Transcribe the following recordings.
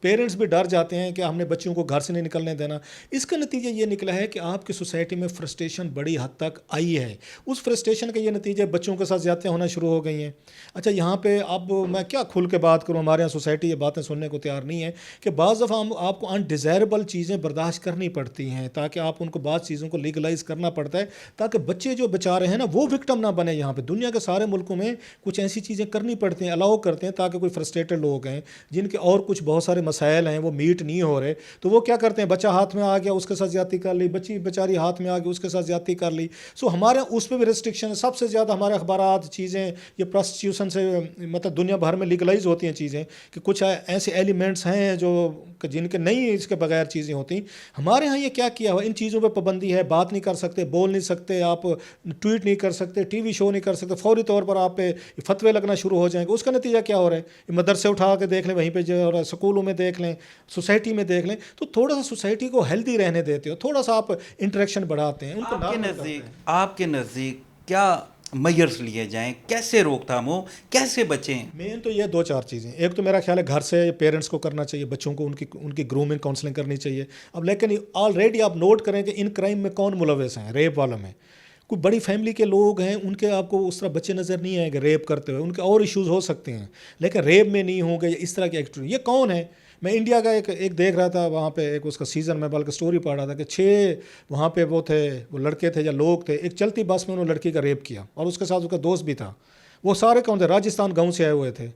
Parents بھی ڈر جاتے ہیں کہ ہم نے بچوں کو گھر سے نہیں نکلنے دینا. اس کا نتیجہ یہ نکلا ہے کہ آپ کی سوسائٹی میں فرسٹریشن بڑی حد تک آئی ہے. اس فرسٹریشن کا یہ نتیجہ بچوں کے ساتھ زیادتیاں ہونا شروع ہو گئی ہیں. اچھا یہاں پہ اب میں کیا کھل کے بات کروں, ہمارے یہاں سوسائٹی یہ باتیں سننے کو تیار نہیں ہے کہ بعض دفعہ آپ کو انڈیزائربل چیزیں برداشت کرنی پڑتی ہیں تاکہ آپ ان کو بعض چیزوں کو لیگلائز کرنا پڑتا ہے تاکہ بچے جو بیچارے ہیں نا وہ وکٹم نہ بنے. یہاں پہ دنیا کے سارے ملکوں میں کچھ ایسی چیزیں کرنی پڑتی ہیں, الاؤ کرتے ہیں تاکہ کوئی فرسٹریٹڈ لوگ ہیں جن کے اور کچھ بہت سارے مسائل ہیں وہ میٹ نہیں ہو رہے, تو وہ کیا کرتے ہیں, بچہ ہاتھ میں آ گیا اس کے ساتھ زیادتی کر لی, بچی بیچاری ہاتھ میں آ گئی اس کے ساتھ زیادتی کر لی. سو ہمارے اس پہ بھی ریسٹرکشن ہے. سب سے زیادہ ہمارے اخبارات چیزیں یہ پروسٹیوشن سے مطلب دنیا بھر میں لیگلائز ہوتی ہیں چیزیں کہ کچھ ایسے ایلیمنٹس ہیں جو جن کے نہیں اس کے بغیر چیزیں ہوتی. ہمارے ہاں یہ کیا کیا ہوا, ان چیزوں پہ پابندی ہے, بات نہیں کر سکتے, بول نہیں سکتے, آپ ٹویٹ نہیں کر سکتے, ٹی وی شو نہیں کر سکتے, فوری طور پر آپ پہ فتوے لگنا شروع ہو جائیں گے. اس کا نتیجہ کیا ہو رہا ہے, مدرسے اٹھا کے دیکھ لیں, وہیں پہ جو ہو رہا ہے اسکولوں میں دیکھ لیں, سوسائٹی میں دیکھ لیں, تو تھوڑا سا سوسائٹی کو ہیلدی رہنے دیتے ہو, تھوڑا سا آپ انٹریکشن بڑھاتے ہیں. ان کو آپ کے نزدیک کیا میئرز لیے جائیں, کیسے روک تھام ہو, کیسے بچیں؟ مین تو یہ 2-4 چیزیں. ایک تو میرا خیال ہے گھر سے پیرنٹس کو کرنا چاہیے, بچوں کو ان کی گرومنگ کاؤنسلنگ کرنی چاہیے. اب لیکن آلریڈی آپ نوٹ کریں کہ ان کرائم میں کون ملوث ہیں, ریپ والوں میں کوئی بڑی فیملی کے لوگ ہیں, ان کے آپ کو اس طرح بچے نظر نہیں آئیں گے ریپ کرتے ہوئے, ان کے اور ایشوز ہو سکتے ہیں لیکن ریپ میں نہیں ہوں گے یا اس طرح کی ایکٹیویٹی. یہ کون ہے, میں انڈیا کا ایک دیکھ رہا تھا, وہاں پہ ایک اس کا سیزن میں بلکہ سٹوری پڑھ رہا تھا کہ 6 وہاں پہ وہ تھے, وہ لڑکے تھے یا لوگ تھے, ایک چلتی بس میں انہوں نے لڑکی کا ریپ کیا اور اس کے ساتھ اس کا دوست بھی تھا. وہ سارے کون تھے, راجستھان گاؤں سے آئے ہوئے تھے,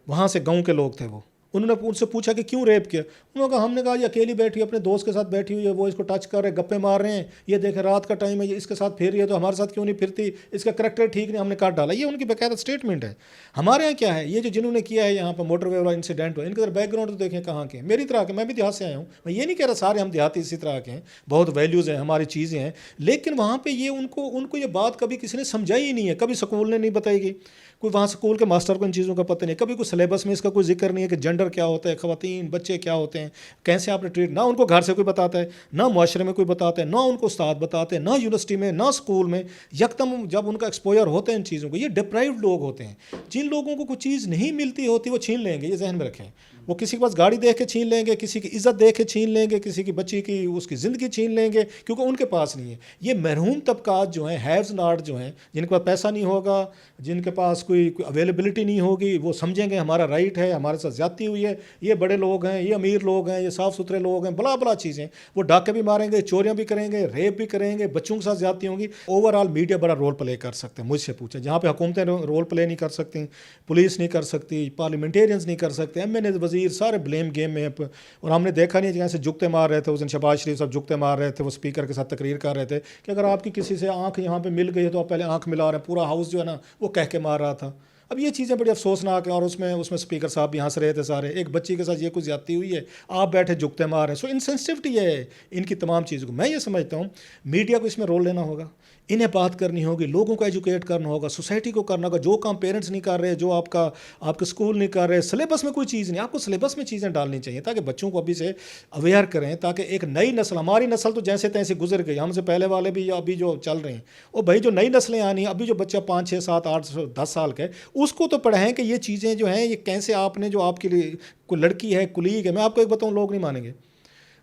وہاں سے گاؤں کے لوگ تھے. وہ انہوں نے ان سے پوچھا کہ کیوں ریپ کیا, انہوں نے کہا ہم نے کہا یہ اکیلی بیٹھی اپنے دوست کے ساتھ بیٹھی ہوئی ہے, وہ اس کو ٹچ کر رہے, گپے مار رہے ہیں, یہ دیکھیں رات کا ٹائم ہے, یہ اس کے ساتھ پھر رہی ہے تو ہمارے ساتھ کیوں نہیں پھرتی, اس کا کریکٹر ٹھیک نہیں, ہم نے کاٹ ڈالا. یہ ان کی باقاعدہ اسٹیٹمنٹ ہے. ہمارے یہاں کیا ہے, یہ جو جنہوں نے کیا ہے یہاں پہ موٹر وے والا انسیڈنٹ ہو, ان کا بیک گراؤنڈ تو دیکھیں کہاں کے ہیں. میری طرح کے, میں بھی دیہات سے آیا ہوں, میں یہ نہیں کہہ رہا سارے ہم دیہاتی اسی طرح کے ہیں, بہت ویلیوز ہیں, ہماری چیزیں ہیں, لیکن وہاں پہ یہ ان کو یہ بات کبھی کسی نے سمجھائی ہی نہیں ہے, کبھی اسکول نے نہیں بتائی گئی, کوئی وہاں اسکول کے ماسٹر کو ان چیزوں کا پتہ نہیں, کبھی کوئی سلیبس میں اس کا کوئی ذکر نہیں ہے کہ جنڈر کیا ہوتا ہے, خواتین بچے کیا ہوتے ہیں, کیسے آپ نے ٹریٹ, نہ ان کو گھر سے کوئی بتاتا ہے, نہ معاشرے میں کوئی بتاتا ہے, نہ ان کو استاد بتاتے ہیں, نہ یونیورسٹی میں, نہ اسکول میں. یکدم جب ان کا ایکسپوئر ہوتا ہے ان چیزوں کو, یہ ڈپرائیوڈ لوگ ہوتے ہیں, جن لوگوں کو کوئی چیز نہیں ملتی ہوتی وہ چھین لیں گے, یہ ذہن میں رکھیں. وہ کسی کے پاس گاڑی دیکھ کے چھین لیں گے, کسی کی عزت دیکھ کے چھین لیں گے, کسی کی بچی کی اس کی زندگی چھین لیں گے کیونکہ ان کے پاس نہیں ہے. یہ محروم طبقات جو ہیں, ہیوز ناٹ جو ہیں, جن کے پاس پیسہ نہیں ہوگا, جن کے پاس کوئی اویلیبلٹی نہیں ہوگی, وہ سمجھیں گے ہمارا رائٹ ہے, ہمارے ساتھ زیادتی ہوئی ہے, یہ بڑے لوگ ہیں, یہ امیر لوگ ہیں, یہ صاف ستھرے لوگ ہیں, بلا بلا چیزیں. وہ ڈاکے بھی ماریں گے, چوریاں بھی کریں گے, ریپ بھی کریں گے, بچوں کے ساتھ زیادتی ہوں گی. اوور آل میڈیا بڑا رول پلے کر سکتے ہیں, مجھ سے پوچھیں, جہاں پہ حکومتیں رول پلے نہیں کر سکتی, پولیس نہیں کر سکتی, پارلیمنٹیرینز نہیں کر سکتے, ایم این اے وزیر سارے بلیم گیم میں. اور ہم نے دیکھا نہیں جیسے جھکتے مار رہے تھے اس دن, شہباز شریف صاحب جھکتے مار رہے تھے, وہ اسپیکر کے ساتھ تقریر کر رہے تھے کہ اگر آپ کی کسی سے آنکھ یہاں پہ مل گئی ہے تو آپ پہلے آنکھ ملا رہے ہیں. پورا ہاؤس جو ہے نا وہ کہہ کے مار رہا تھا. اب یہ چیزیں بڑی افسوسناک ہیں, اور اس میں اسپیکر صاحب بھی ہنس رہے تھے سارے, ایک بچی کے ساتھ یہ کچھ زیادتی ہوئی ہے, آپ بیٹھے جھکتے مار رہے ہیں. سو انسینسٹیوٹی ہے ان کی تمام چیزوں کو. میں یہ سمجھتا ہوں میڈیا کو اس میں رول لینا ہوگا, انہیں بات کرنی ہوگی, لوگوں کو ایجوکیٹ کرنا ہوگا, سوسائٹی کو کرنا ہوگا. جو کام پیرنٹس نہیں کر رہے, جو آپ کے اسکول نہیں کر رہے, سلیبس میں کوئی چیز نہیں, آپ کو سلیبس میں چیزیں ڈالنی چاہیے تاکہ بچوں کو ابھی سے اویئر کریں, تاکہ ایک نئی نسل, ہماری نسل تو جیسے تیسے گزر گئی, ہم سے پہلے والے بھی ابھی جو چل رہے ہیں, اور بھائی جو نئی نسلیں آنی ہیں, ابھی جو بچہ 5 6 7 8 10 سال کا ہے, اس کو تو پڑھائیں کہ یہ چیزیں جو ہیں یہ کیسے آپ نے, جو آپ کے لیے کوئی لڑکی ہے, کلیگ ہے. میں آپ کو ایک بتاؤں, لوگ نہیں مانیں گے,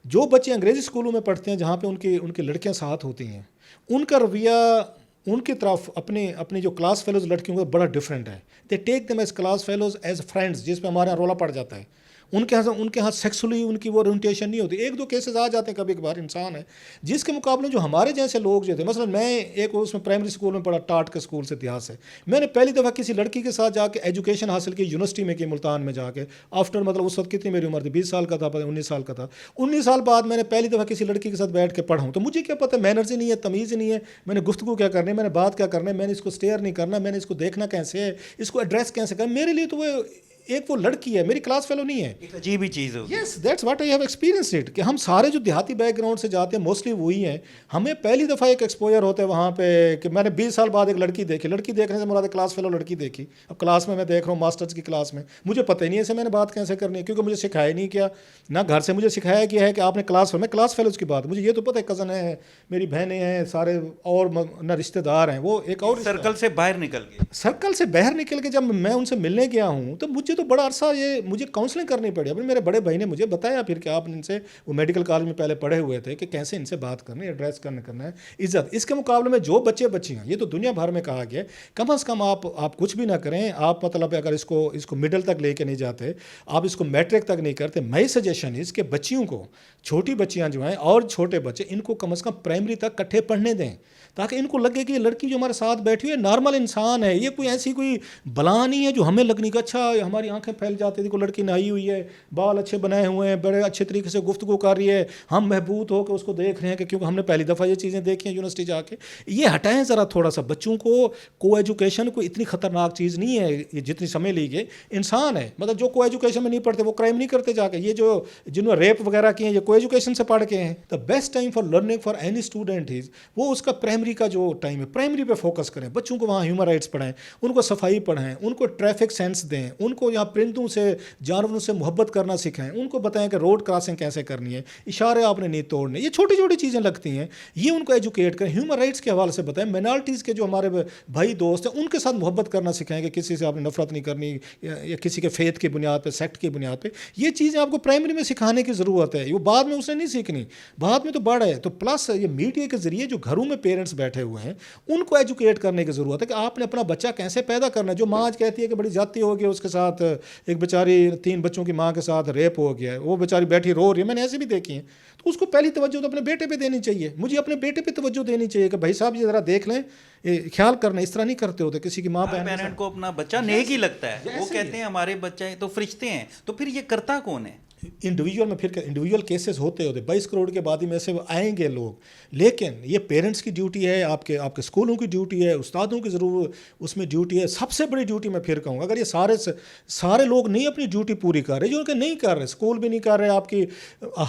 جو بچے انگریزی اسکولوں میں پڑھتے ہیں جہاں پہ ان کی لڑکیاں ساتھ ہوتی ہیں, ان کا رویہ ان کی طرف اپنے جو کلاس فیلوز لڑکیوں کا بڑا ڈفرینٹ ہے. They take them as class fellows as friends, جس پہ ہمارے یہاں رولا پڑ جاتا ہے. ان کے ہاں سیکسولی ان کی وہ اورینٹیشن نہیں ہوتی. 1 2 کیسز آ جاتے ہیں کبھی کبھار, انسان ہے, جس کے مقابلے جو ہمارے جیسے لوگ جو تھے, مثلا میں ایک اس میں پرائمری اسکول میں پڑھا, ٹاٹ کے اسکول سے دیہات سے, میں نے پہلی دفعہ کسی لڑکی کے ساتھ جا کے ایجوکیشن حاصل کی, یونیورسٹی میں کی, ملتان میں جا کے, آفٹر مطلب اس وقت کتنی میری عمر تھی, 20 سال کا تھا, 19 سال کا تھا. 19 سال بعد میں نے پہلی دفعہ کسی لڑکی کے ساتھ بیٹھ کے پڑھا ہوں, تو مجھے کیا پتہ, مینرز ہی نہیں ہے, تمیز ہی نہیں ہے, میں نے گفتگو کیا کرنی ہے, میں نے بات کیا کرنا ہے, میں نے اس کو اسٹیئر نہیں کرنا, میں نے اس کو دیکھنا کیسے ہے, اس کو ایڈریس کیسے کرنا. میرے لیے تو وہ لڑکی ہے, میری کلاس فیلو نہیں ہے. ایک عجیب ہی چیز ہوتی ہے. Yes, that's what I have experienced it, کہ ہم سارے جو دیہاتی بیک گراؤنڈ سے جاتے ہیں موسٹلی وہی ہیں. ہمیں پہلی دفعہ ایک ایکسپوئر ہوتا ہے وہاں پہ کہ میں نے 20 سال بعد ایک لڑکی دیکھی. لڑکی دیکھنے سے مراد کلاس فیلو لڑکی دیکھی. اب کلاس میں دیکھ رہا ہوں, ماسٹرز کی کلاس میں, مجھے پتہ ہی نہیں ہے میں نے بات کیسے کرنی ہے, کیونکہ مجھے سکھایا نہیں کیا, نہ گھر سے مجھے سکھایا گیا ہے کہ آپ نے میں کلاس فیلوز کی بات, مجھے یہ تو پتہ ہے کزن ہے, میری بہنیں ہیں, سارے اور نہ رشتہ دار ہیں, وہ ایک اور سرکل سے باہر نکل کے جب میں ان سے ملنے گیا ہوں تو مجھے مجھے تو بڑا عرصہ یہ مجھے کاؤنسلنگ کرنی پڑی. ابھی میرے بڑے بھائی نے مجھے بتایا پھر کہ آپ ان سے, وہ میڈیکل کالج میں پہلے پڑھے ہوئے تھے, کہ کیسے ان سے بات کرنی ہے, ایڈریس کرنا ہے عزت. اس کے مقابلے میں جو بچے بچیاں, یہ تو دنیا بھر میں کہا گیا ہے, کم از کم آپ کچھ بھی نہ کریں. آپ مطلب اگر اس کو مڈل تک لے کے نہیں جاتے, آپ اس کو میٹرک تک نہیں کرتے, مائی سجیشن اس کے بچیوں کو, چھوٹی بچیاں جو ہیں اور چھوٹے بچے, ان کو کم از کم پرائمری تک کٹھے پڑھنے دیں, تاکہ ان کو لگے کہ یہ لڑکی جو ہمارے ساتھ بیٹھی ہے نارمل انسان ہے, یہ کوئی ایسی کوئی بلا نہیں ہے جو ہمیں لگنی کہ اچھا ہماری آنکھیں پھیل جاتی تھی, کوئی لڑکی نہائی ہوئی ہے, بال اچھے بنائے ہوئے ہیں, بڑے اچھے طریقے سے گفتگو کر رہی ہے, ہم محبوط ہو کے اس کو دیکھ رہے ہیں کہ کیونکہ ہم نے پہلی دفعہ یہ چیزیں دیکھی ہیں یونیورسٹی جا کے. یہ ہٹائیں ذرا تھوڑا سا بچوں کو ایجوکیشن کوئی اتنی خطرناک چیز نہیں ہے یہ جتنی سمجھ لیجیے. انسان ہے, مطلب جو کو ایجوکیشن میں نہیں پڑھتے وہ کرائم نہیں کرتے جا کے. یہ جو جنہوں نے ریپ وغیرہ کیے ہیں یہ کو ایجوکیشن سے پڑھ کے ہیں. The best time for learning for any student is وہ اس کا پرائمری کا جو ٹائم ہے, پرائمری پہ فوکس کریں. بچوں کو وہاں ہیومن رائٹس پڑھائیں, ان کو صفائی پڑھائیں, ان کو ٹریفک سینس دیں, ان کو یہاں پرندوں سے جانوروں سے محبت کرنا سکھائیں, ان کو بتائیں کہ روڈ کراسنگ کیسے کرنی ہے, اشارے آپ نے نہیں توڑنے. یہ چھوٹی چھوٹی چیزیں لگتی ہیں, یہ ان کو ایجوکیٹ کریں. ہیومن رائٹس کے حوالے سے بتائیں. مائنارٹیز کے جو ہمارے بھائی دوست ہیں ان کے ساتھ محبت کرنا سکھائیں کہ کسی سے آپ نے نفرت نہیں کرنی, یا کسی کے فیتھ کی بنیاد پہ, سیکٹ کی بنیاد پہ. یہ چیزیں آپ کو پرائمری میں سکھانے کی ضرورت ہے. وہ بعد میں اس نے نہیں سیکھنی, بعد میں تو بڑا ہے. تو پلس یہ میڈیا کے ذریعے جو گھروں میں پیرنٹس بیٹھے ہوئے ہیں ان کو ایجوکیٹ کرنے کی ضرورت ہے کہ آپ نے اپنا بچہ کیسے پیدا کرنا ہے. جو ماں آج کہتی ہے کہ بڑی زیادتی ہو گئی اس کے ساتھ, ایک بیچاری 3 بچوں کی ماں کے ساتھ ریپ ہو گیا ہے, وہ بیچاری بیٹھی رو رہی ہے, میں نے ایسے بھی دیکھی ہیں. تو اس کو پہلی توجہ تو اپنے بیٹے پہ دینی چاہیے. مجھے اپنے بیٹے پہ توجہ دینی چاہیے کہ بھائی صاحب یہ ذرا دیکھ لیں, خیال کرنا, اس طرح نہیں کرتے ہوتے کسی کی ماں بہن. پیرنٹ کو اپنا بچہ نیک ہی لگتا ہے, وہ کہتے ہیں ہمارے بچے تو فرشتے ہیں, تو پھر یہ کرتا کون ہے؟ انڈیویجول میں پھر انڈیویجول کیسز ہوتے 22 کروڑ کے بعد ہی میں سے آئیں گے لوگ. لیکن یہ پیرنٹس کی ڈیوٹی ہے, آپ کے اسکولوں کی ڈیوٹی ہے, استادوں کی ضرور اس میں ڈیوٹی ہے. سب سے بڑی ڈیوٹی میں پھر کہوں گا, اگر یہ سارے لوگ نہیں اپنی ڈیوٹی پوری کر رہے, جو کہ نہیں کر رہے, اسکول بھی نہیں کر رہے, آپ کی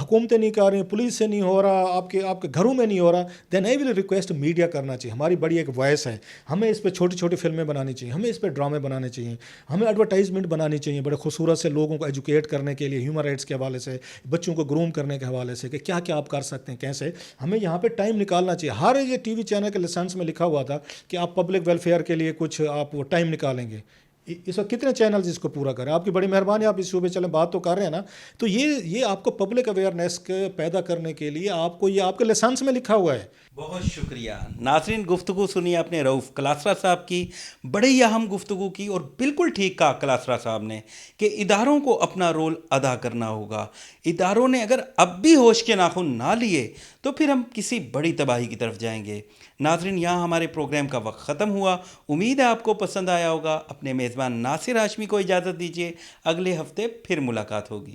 حکومتیں نہیں کر رہی, پولیس سے نہیں ہو رہا, آپ کے گھروں میں نہیں ہو رہا, دین آئی ول ریکویسٹ میڈیا کرنا چاہیے. ہماری بڑی ایک وائس ہے, ہمیں اس پہ چھوٹی چھوٹی فلمیں بنانی چاہیے, ہمیں اس پہ ڈرامے بنانے چاہیے, ہمیں ایڈورٹائزمنٹ بنانی چاہیے بڑے خوبصورت سے لوگوں کو ایجوکیٹ کرنے کے لیے, ہیومن رائٹس کے حوالے سے, بچوں کو گروم کرنے کے حوالے سے کہ کیا کیا آپ کر سکتے ہیں کیسے. ہمیں یہاں پہ ٹائم نکالنا چاہیے. ہر یہ ٹی وی چینل کے لائسنس میں لکھا ہوا تھا کہ آپ پبلک ویلفیئر کے لیے کچھ آپ وہ ٹائم نکالیں گے. اس وقت کتنے چینلز اس کو پورا کریں؟ آپ کی بڑی مہربانی, آپ اس شعبے چلیں بات تو کر رہے ہیں نا. تو یہ آپ کو پبلک اویئرنیس پیدا کرنے کے لیے آپ کو یہ آپ کے لائسنس میں لکھا ہوا ہے. بہت شکریہ ناظرین. گفتگو سنی آپ نے رؤف کلاسرا صاحب کی, بڑی اہم گفتگو کی, اور بالکل ٹھیک کہا کلاسرا صاحب نے کہ اداروں کو اپنا رول ادا کرنا ہوگا. اداروں نے اگر اب بھی ہوش کے ناخن نہ لیے تو پھر ہم کسی بڑی تباہی کی طرف جائیں گے. ناظرین, یہاں ہمارے پروگرام کا وقت ختم ہوا. امید ہے آپ کو پسند آیا ہوگا. اپنے میزبان ناصر ہاشمی کو اجازت دیجیے, اگلے ہفتے پھر ملاقات ہوگی.